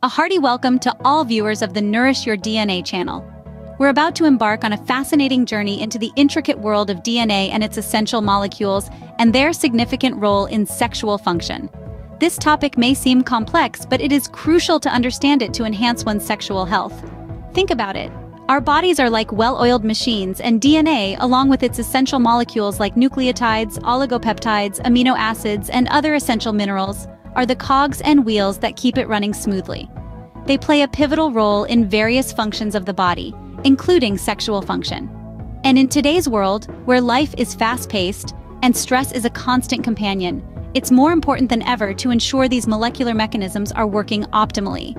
A hearty welcome to all viewers of the Nourish Your DNA channel. We're about to embark on a fascinating journey into the intricate world of DNA and its essential molecules and their significant role in sexual function. This topic may seem complex, but it is crucial to understand it to enhance one's sexual health. Think about it. Our bodies are like well-oiled machines, and DNA, along with its essential molecules like nucleotides, oligopeptides, amino acids, and other essential minerals, are the cogs and wheels that keep it running smoothly. They play a pivotal role in various functions of the body, including sexual function. And in today's world, where life is fast-paced and stress is a constant companion, it's more important than ever to ensure these molecular mechanisms are working optimally.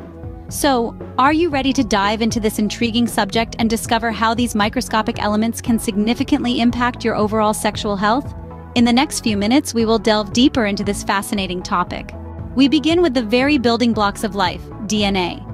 So, are you ready to dive into this intriguing subject and discover how these microscopic elements can significantly impact your overall sexual health? In the next few minutes, we will delve deeper into this fascinating topic. We begin with the very building blocks of life, DNA.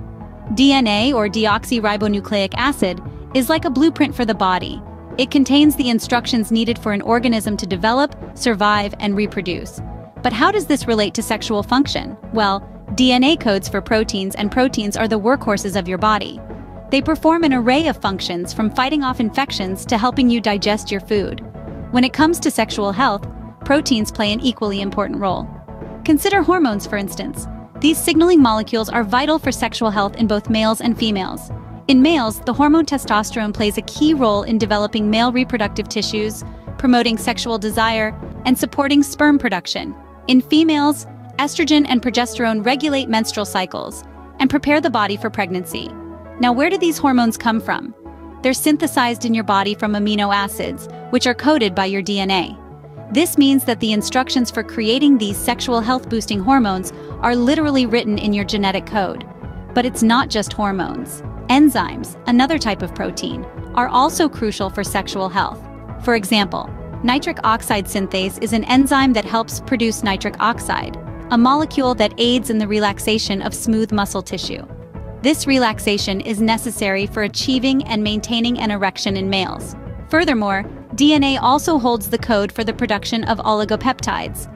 DNA, or deoxyribonucleic acid, is like a blueprint for the body. It contains the instructions needed for an organism to develop, survive, and reproduce. But how does this relate to sexual function? Well, DNA codes for proteins, and proteins are the workhorses of your body. They perform an array of functions, from fighting off infections to helping you digest your food. When it comes to sexual health, proteins play an equally important role. Consider hormones, for instance. These signaling molecules are vital for sexual health in both males and females. In males, the hormone testosterone plays a key role in developing male reproductive tissues, promoting sexual desire, and supporting sperm production. In females, estrogen and progesterone regulate menstrual cycles and prepare the body for pregnancy. Now, where do these hormones come from? They're synthesized in your body from amino acids, which are coded by your DNA. This means that the instructions for creating these sexual health-boosting hormones are literally written in your genetic code. But it's not just hormones. Enzymes, another type of protein, are also crucial for sexual health. For example, nitric oxide synthase is an enzyme that helps produce nitric oxide, a molecule that aids in the relaxation of smooth muscle tissue. This relaxation is necessary for achieving and maintaining an erection in males. Furthermore, DNA also holds the code for the production of oligopeptides.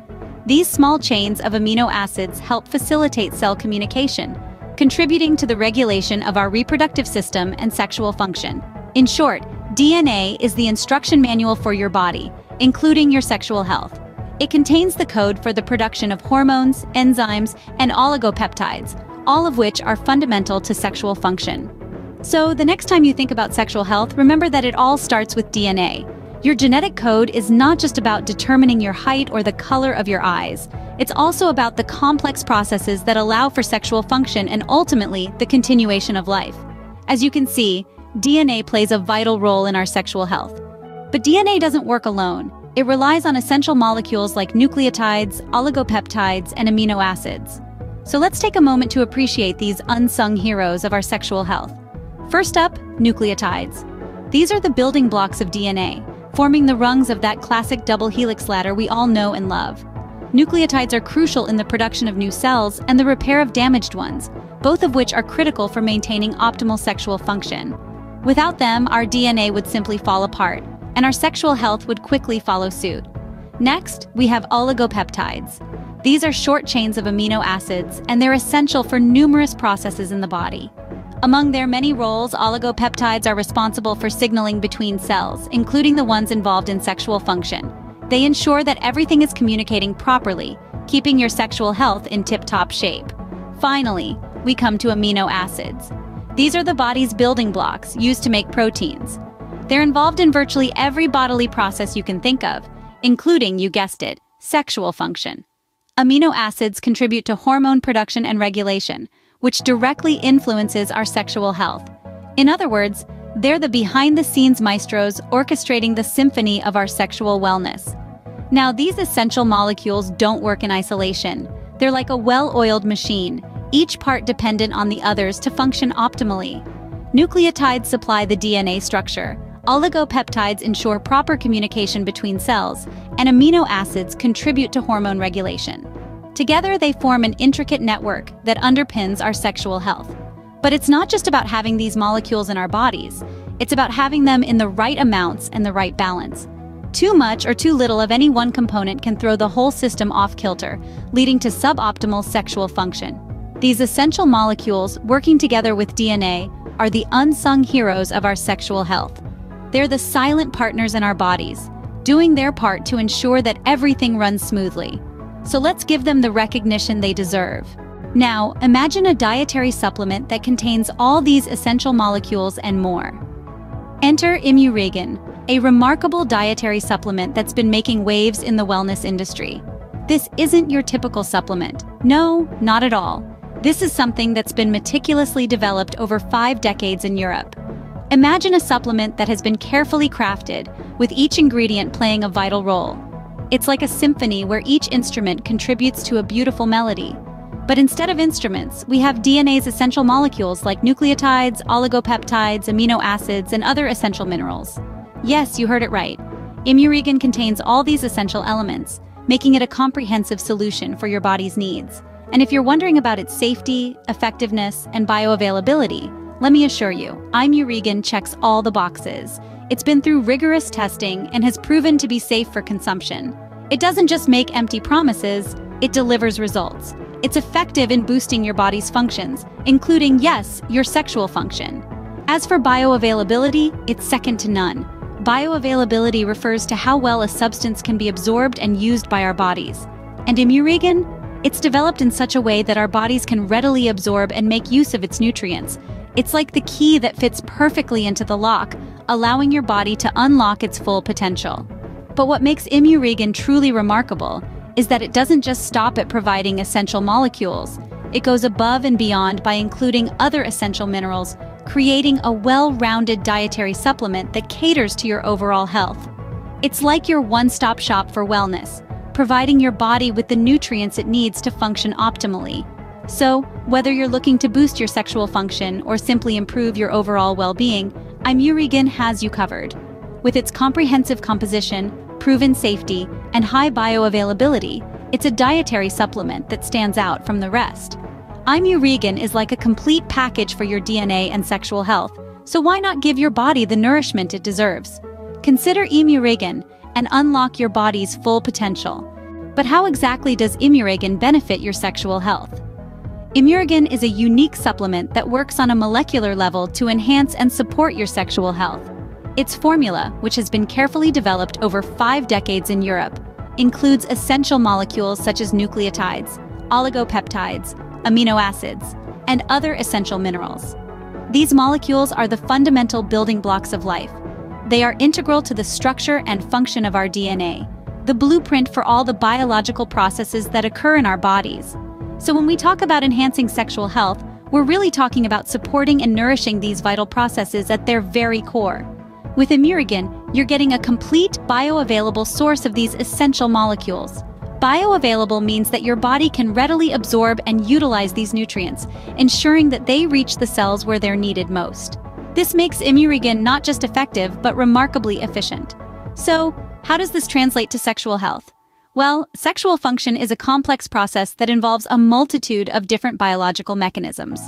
These small chains of amino acids help facilitate cell communication, contributing to the regulation of our reproductive system and sexual function. In short, DNA is the instruction manual for your body, including your sexual health. It contains the code for the production of hormones, enzymes, and oligopeptides, all of which are fundamental to sexual function. So, the next time you think about sexual health, remember that it all starts with DNA. Your genetic code is not just about determining your height or the color of your eyes. It's also about the complex processes that allow for sexual function and ultimately the continuation of life. As you can see, DNA plays a vital role in our sexual health. But DNA doesn't work alone. It relies on essential molecules like nucleotides, oligopeptides, and amino acids. So let's take a moment to appreciate these unsung heroes of our sexual health. First up, nucleotides. These are the building blocks of DNA, forming the rungs of that classic double helix ladder we all know and love. Nucleotides are crucial in the production of new cells and the repair of damaged ones, both of which are critical for maintaining optimal sexual function. Without them, our DNA would simply fall apart, and our sexual health would quickly follow suit. Next, we have oligopeptides. These are short chains of amino acids, and they're essential for numerous processes in the body. Among their many roles, oligopeptides are responsible for signaling between cells, including the ones involved in sexual function. They ensure that everything is communicating properly, keeping your sexual health in tip-top shape. Finally, we come to amino acids. These are the body's building blocks used to make proteins. They're involved in virtually every bodily process you can think of, including, you guessed it, sexual function. Amino acids contribute to hormone production and regulation, which directly influences our sexual health. In other words, they're the behind-the-scenes maestros orchestrating the symphony of our sexual wellness. Now, these essential molecules don't work in isolation. They're like a well-oiled machine, each part dependent on the others to function optimally. Nucleotides supply the DNA structure, oligopeptides ensure proper communication between cells, and amino acids contribute to hormone regulation. Together, they form an intricate network that underpins our sexual health. But it's not just about having these molecules in our bodies. It's about having them in the right amounts and the right balance. Too much or too little of any one component can throw the whole system off kilter, leading to suboptimal sexual function. These essential molecules, working together with DNA, are the unsung heroes of our sexual health. They're the silent partners in our bodies, doing their part to ensure that everything runs smoothly. So let's give them the recognition they deserve. Now, imagine a dietary supplement that contains all these essential molecules and more. Enter imuregen, a remarkable dietary supplement that's been making waves in the wellness industry. This isn't your typical supplement. No, not at all. This is something that's been meticulously developed over 5 decades in Europe. Imagine a supplement that has been carefully crafted, with each ingredient playing a vital role. It's like a symphony where each instrument contributes to a beautiful melody. But instead of instruments, we have DNA's essential molecules like nucleotides, oligopeptides, amino acids, and other essential minerals. Yes, you heard it right. Imuregen contains all these essential elements, making it a comprehensive solution for your body's needs. And if you're wondering about its safety, effectiveness, and bioavailability, let me assure you, imuregen checks all the boxes. It's been through rigorous testing and has proven to be safe for consumption. It doesn't just make empty promises, it delivers results. It's effective in boosting your body's functions, including, yes, your sexual function. As for bioavailability, it's second to none. Bioavailability refers to how well a substance can be absorbed and used by our bodies. And imuregen? It's developed in such a way that our bodies can readily absorb and make use of its nutrients. It's like the key that fits perfectly into the lock, allowing your body to unlock its full potential. But what makes imuregen truly remarkable is that it doesn't just stop at providing essential molecules. It goes above and beyond by including other essential minerals, creating a well-rounded dietary supplement that caters to your overall health. It's like your one-stop shop for wellness, providing your body with the nutrients it needs to function optimally. So, whether you're looking to boost your sexual function or simply improve your overall well-being, imuregen has you covered. With its comprehensive composition, proven safety, and high bioavailability, it's a dietary supplement that stands out from the rest. Imuregen is like a complete package for your DNA and sexual health, so why not give your body the nourishment it deserves? Consider imuregen and unlock your body's full potential. But how exactly does imuregen benefit your sexual health? Imuregen is a unique supplement that works on a molecular level to enhance and support your sexual health. Its formula, which has been carefully developed over 5 decades in Europe, includes essential molecules such as nucleotides, oligopeptides, amino acids, and other essential minerals. These molecules are the fundamental building blocks of life. They are integral to the structure and function of our DNA, the blueprint for all the biological processes that occur in our bodies. So when we talk about enhancing sexual health, we're really talking about supporting and nourishing these vital processes at their very core. With imuregen, you're getting a complete bioavailable source of these essential molecules. Bioavailable means that your body can readily absorb and utilize these nutrients, ensuring that they reach the cells where they're needed most. This makes imuregen not just effective, but remarkably efficient. So, how does this translate to sexual health? Well, sexual function is a complex process that involves a multitude of different biological mechanisms.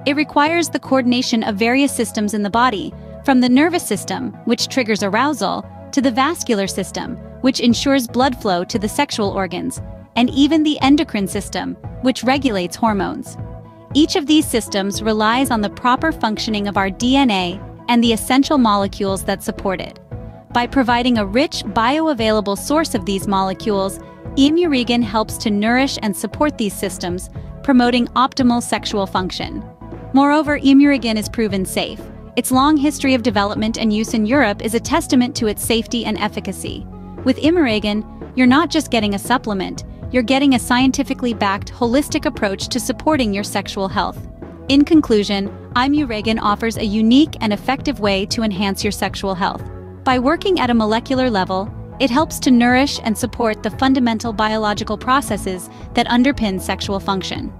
It requires the coordination of various systems in the body, from the nervous system, which triggers arousal, to the vascular system, which ensures blood flow to the sexual organs, and even the endocrine system, which regulates hormones. Each of these systems relies on the proper functioning of our DNA and the essential molecules that support it. By providing a rich, bioavailable source of these molecules, imuregen helps to nourish and support these systems, promoting optimal sexual function. Moreover, imuregen is proven safe. Its long history of development and use in Europe is a testament to its safety and efficacy. With imuregen, you're not just getting a supplement, you're getting a scientifically backed, holistic approach to supporting your sexual health. In conclusion, imuregen offers a unique and effective way to enhance your sexual health. By working at a molecular level, it helps to nourish and support the fundamental biological processes that underpin sexual function.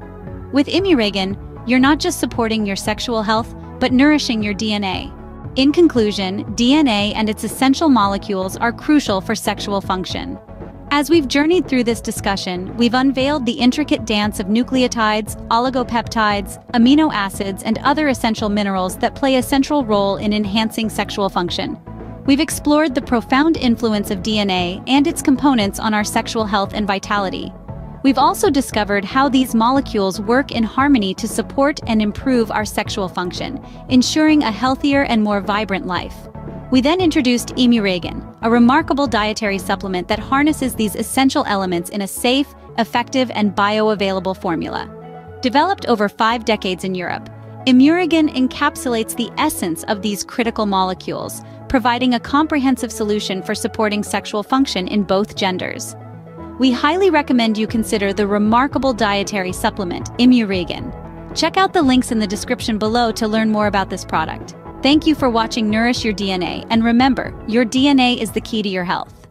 With imuregen, you're not just supporting your sexual health, but nourishing your DNA. In conclusion, DNA and its essential molecules are crucial for sexual function. As we've journeyed through this discussion, we've unveiled the intricate dance of nucleotides, oligopeptides, amino acids, and other essential minerals that play a central role in enhancing sexual function. We've explored the profound influence of DNA and its components on our sexual health and vitality. We've also discovered how these molecules work in harmony to support and improve our sexual function, ensuring a healthier and more vibrant life. We then introduced imuregen, a remarkable dietary supplement that harnesses these essential elements in a safe, effective, and bioavailable formula. Developed over 5 decades in Europe, imuregen encapsulates the essence of these critical molecules, providing a comprehensive solution for supporting sexual function in both genders. We highly recommend you consider the remarkable dietary supplement, imuregen. Check out the links in the description below to learn more about this product. Thank you for watching Nourish Your DNA, and remember, your DNA is the key to your health.